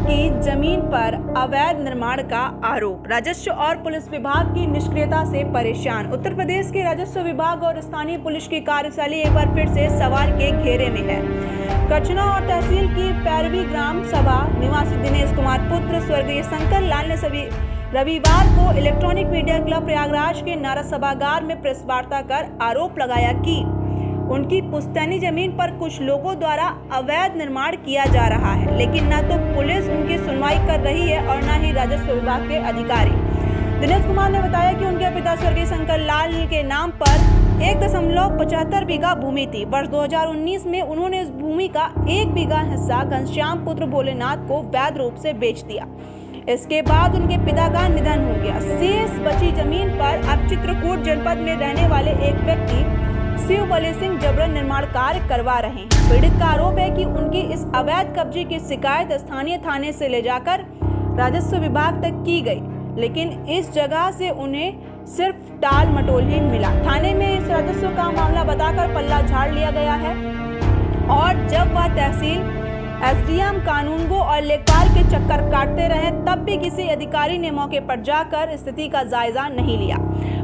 की जमीन पर अवैध निर्माण का आरोप। राजस्व और पुलिस विभाग की निष्क्रियता से परेशान उत्तर प्रदेश के राजस्व विभाग और स्थानीय पुलिस की कार्यशैली एक बार फिर से सवाल के घेरे में है। कचना और तहसील की पैरवी ग्राम सभा निवासी दिनेश कुमार पुत्र स्वर्गीय शंकर लाल ने रविवार को इलेक्ट्रॉनिक मीडिया क्लब प्रयागराज के नारा सभागार में प्रेस वार्ता कर आरोप लगाया कि उनकी पुश्तैनी जमीन पर कुछ लोगों द्वारा अवैध निर्माण किया जा रहा है, लेकिन न तो पुलिस उनकी सुनवाई कर रही है और न ही राजस्व विभाग के अधिकारी। दिनेश कुमार ने बताया कि उनके पिता स्वर्गीय शंकर लाल के नाम पर 1.75 बीघा भूमि थी। वर्ष 2019 में उन्होंने इस भूमि का 1 बीघा हिस्सा घनश्याम पुत्र भोलेनाथ को वैध रूप से बेच दिया। इसके बाद उनके पिता का निधन हो गया। शेष बची जमीन पर अब चित्रकूट जनपद में रहने वाले एक व्यक्ति शिव बली सिंह जबरन निर्माण कार्य करवा रहे हैं। पीड़ित का आरोप है कि उनकी इस अवैध कब्जे की शिकायत स्थानीय थाने से ले जाकर राजस्व विभाग तक की गई, लेकिन इस जगह से उन्हें सिर्फ टाल मटोल ही मिला। थाने में इस राजस्व का मामला बताकर पल्ला झाड़ लिया गया है और जब वह तहसील एसडीएम कानूनगो और लेखपाल के चक्कर काटते रहे, तब भी किसी अधिकारी ने मौके पर जाकर स्थिति का जायजा नहीं लिया।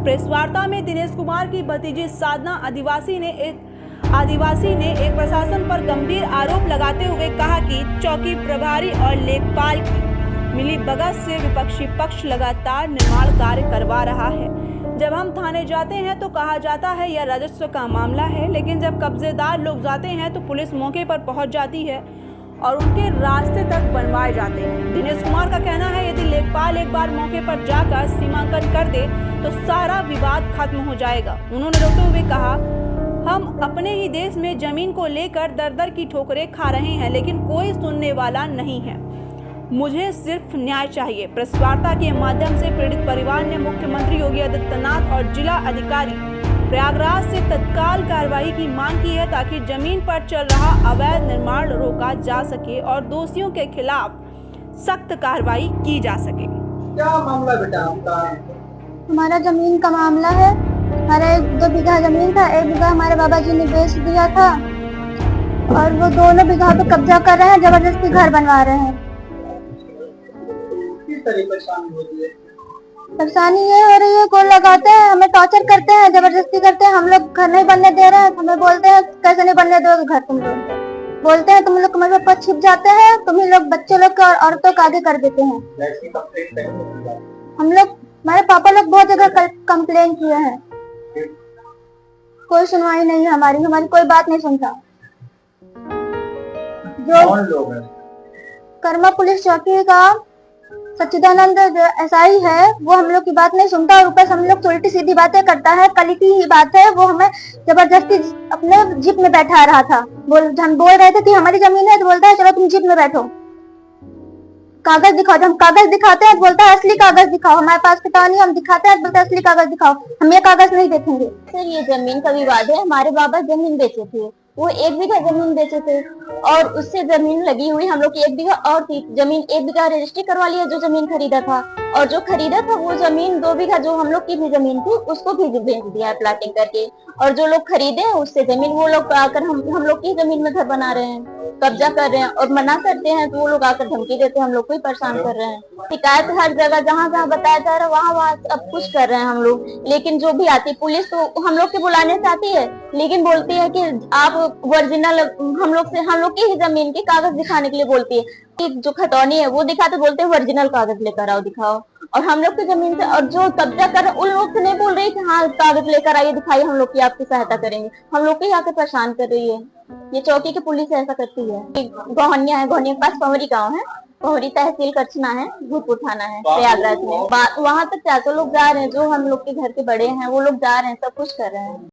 प्रेस वार्ता में दिनेश कुमार की भतीजी साधना आदिवासी ने एक प्रशासन पर गंभीर आरोप लगाते हुए कहा कि चौकी प्रभारी और लेखपाल की मिलीभगत से विपक्षी पक्ष लगातार निर्माण कार्य करवा रहा है। जब हम थाने जाते हैं तो कहा जाता है यह राजस्व का मामला है, लेकिन जब कब्जेदार लोग जाते हैं तो पुलिस मौके पर पहुंच जाती है और उनके रास्ते तक बनवाए जाते हैं। दिनेश कुमार का कहना है यदि लेखपाल एक बार मौके पर जाकर सीमांकन कर दे तो सारा विवाद खत्म हो जाएगा। उन्होंने रोकते हुए कहा, हम अपने ही देश में जमीन को लेकर दर दर की ठोकरें खा रहे हैं, लेकिन कोई सुनने वाला नहीं है। मुझे सिर्फ न्याय चाहिए। प्रेस वार्ता के माध्यम से पीड़ित परिवार ने मुख्यमंत्री योगी आदित्यनाथ और जिला अधिकारी प्रयागराज से तत्काल कार्रवाई की मांग की है, ताकि जमीन पर चल रहा अवैध निर्माण रोका जा सके और दोषियों के खिलाफ सख्त कार्रवाई की जा सके। क्या मामला बेटा आपका? हमारा जमीन का मामला है। हमारा 2 बीघा जमीन था, 1 बीघा हमारे बाबा जी ने बेच दिया था और वो दोनों बीघा पे कब्जा कर रहे हैं, जबरदस्ती घर बनवा रहे हैं। किस तरह परेशानी हो रही है? परेशानी ये हो रही है, गोल लगाते हैं, हमें टॉर्चर करते हैं, जबरदस्ती करते हैं। हम लोग घर नहीं बनने दे रहे हैं, हमें बोलते हैं कैसे नहीं बनने दोगे घर तुम लोग। बोलते हैं तुम लोग कमर पर छिप जाते हैं, तुम ही लोग बच्चे लोग और औरतों को आगे कर देते हैं। हम लोग, हमारे पापा लोग बहुत जगह कंप्लेन किए हैं, कोई सुनवाई नहीं है हमारी कोई बात नहीं सुनता। जो कर्मा पुलिस चौकी का सच्चिदानंद एसआई है, वो हम लोग की बात नहीं सुनता और ऊपर से हम लोग उल्टी सीधी बातें करता है। कल की ही बात है, वो हमें जबरदस्ती अपने जीप में बैठा रहा था। हम बोल रहे थे कि हमारी जमीन है, तो बोलता है चलो तुम जीप में बैठो, कागज दिखाओ। जब हम कागज दिखाते हैं तो बोलता है असली कागज दिखाओ। हमारे पास पता नहीं, हम दिखाते हैं तो बोलता है असली कागज दिखाओ, हम ये कागज नहीं देखेंगे। सर ये जमीन का विवाद है। हमारे बाबा जमीन बेचे थे, वो 1 बीघा जमीन बेचे थे और उससे जमीन लगी हुई हम लोग की 1 बीघा और थी। जमीन 1 बीघा रजिस्ट्री करवा लिया जो जमीन खरीदा था, और जो खरीदा था वो जमीन 2 बीघा जो हम लोग की भी जमीन थी उसको भी बेच दिया है प्लाटिंग करके। और जो लोग खरीदे हैं उससे जमीन, वो लोग आकर हम लोग की जमीन में घर बना रहे हैं, कब्जा कर रहे हैं और मना करते हैं तो वो लोग आकर धमकी देते हैं, हम लोग को ही परेशान कर रहे हैं। शिकायत हर जगह जहाँ जहाँ बताया जा रहा है वहाँ सब कुछ कर रहे हैं हम लोग, लेकिन जो भी आती पुलिस तो हम लोग के बुलाने से आती है, लेकिन बोलती है कि आप ओरिजिनल हम लोग की ही जमीन के कागज दिखाने के लिए बोलती है कि जो खतौनी है वो दिखाते, बोलते हैं ओरिजिनल कागज लेकर आओ दिखाओ। और हम लोग की जमीन से, और जो कब्जा कर उन लोग से नहीं बोल रही कि हाँ कागज लेकर आइए दिखाइए, हम लोग की आपकी सहायता करेंगे। हम लोग को ही आकर परेशान कर रही है। ये चौकी की पुलिस ऐसा करती है। गोहनिया है, गोहनिया के पास पवरी गाँव है, पवरी तहसील कचना है, भूतपुर थाना है प्रयागराज में। वहाँ तक 400 लोग जा रहे हैं, जो हम लोग के घर के बड़े हैं वो लोग जा रहे हैं, सब कुछ कर रहे हैं।